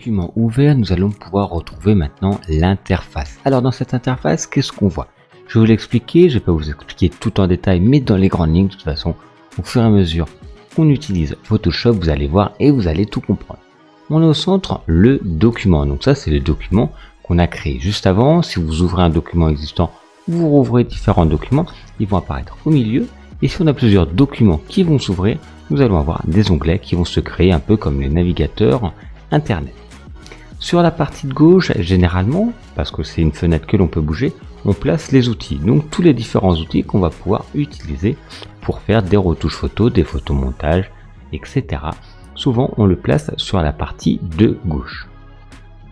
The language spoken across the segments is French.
document ouvert, nous allons pouvoir retrouver maintenant l'interface. Alors dans cette interface, qu'est-ce qu'on voit? Je vais vous l'expliquer, je ne vais pas vous expliquer tout en détail, mais dans les grandes lignes, de toute façon, au fur et à mesure qu'on utilise Photoshop, vous allez voir et vous allez tout comprendre. On a au centre le document, donc ça c'est le document qu'on a créé juste avant. Si vous ouvrez un document existant, vous rouvrez différents documents, ils vont apparaître au milieu. Et si on a plusieurs documents qui vont s'ouvrir, nous allons avoir des onglets qui vont se créer un peu comme les navigateurs Internet. Sur la partie de gauche, généralement, parce que c'est une fenêtre que l'on peut bouger, on place les outils. Donc tous les différents outils qu'on va pouvoir utiliser pour faire des retouches photos, des photomontages, etc. Souvent, on le place sur la partie de gauche.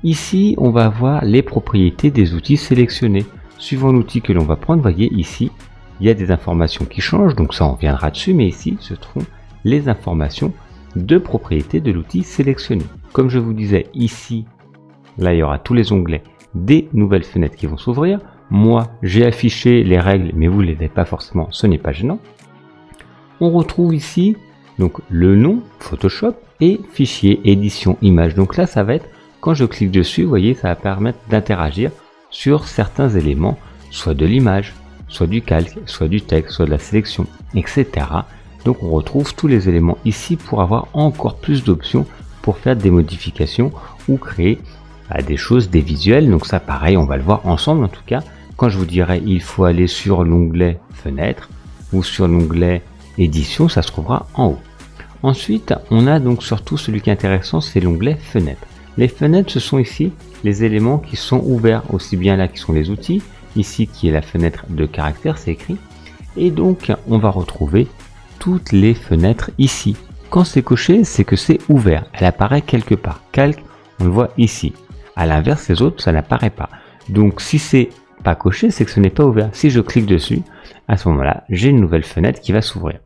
Ici, on va avoir les propriétés des outils sélectionnés. Suivant l'outil que l'on va prendre, voyez ici, il y a des informations qui changent, donc ça on reviendra dessus, mais ici se trouvent les informations de propriétés de l'outil sélectionné. Comme je vous disais ici, là il y aura tous les onglets des nouvelles fenêtres qui vont s'ouvrir. Moi j'ai affiché les règles, mais vous ne les avez pas forcément, ce n'est pas gênant. On retrouve ici donc le nom Photoshop et fichier édition image. Donc là ça va être, quand je clique dessus, vous voyez, ça va permettre d'interagir sur certains éléments, soit de l'image, soit du calque, soit du texte, soit de la sélection, etc. Donc on retrouve tous les éléments ici pour avoir encore plus d'options pour faire des modifications ou créer des choses, des visuels. Donc ça pareil, on va le voir ensemble en tout cas. Quand je vous dirai il faut aller sur l'onglet fenêtre ou sur l'onglet édition, ça se trouvera en haut. Ensuite, on a donc surtout celui qui est intéressant, c'est l'onglet fenêtre. Les fenêtres, ce sont ici les éléments qui sont ouverts, aussi bien là qui sont les outils, ici qui est la fenêtre de caractère, c'est écrit. Et donc on va retrouver toutes les fenêtres ici. Quand c'est coché, c'est que c'est ouvert, elle apparaît quelque part. Calque, on le voit ici. À l'inverse, les autres, ça n'apparaît pas. Donc si c'est pas coché, c'est que ce n'est pas ouvert. Si je clique dessus, à ce moment-là, j'ai une nouvelle fenêtre qui va s'ouvrir.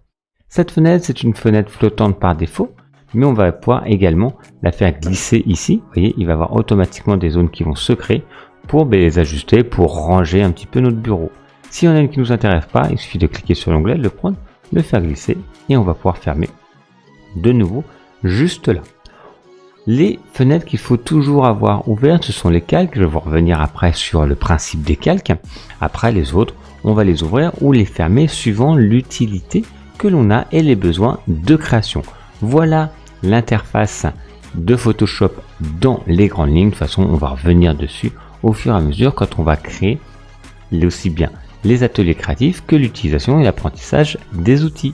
Cette fenêtre, c'est une fenêtre flottante par défaut, mais on va pouvoir également la faire glisser ici. Vous voyez, il va y avoir automatiquement des zones qui vont se créer pour les ajuster, pour ranger un petit peu notre bureau. Si on a une qui ne nous intéresse pas, il suffit de cliquer sur l'onglet, le prendre, le faire glisser et on va pouvoir fermer de nouveau juste là. Les fenêtres qu'il faut toujours avoir ouvertes, ce sont les calques. Je vais vous revenir après sur le principe des calques. Après les autres, on va les ouvrir ou les fermer suivant l'utilité que l'on a et les besoins de création. Voilà l'interface de Photoshop dans les grandes lignes. De toute façon, on va revenir dessus au fur et à mesure quand on va créer aussi bien les ateliers créatifs que l'utilisation et l'apprentissage des outils.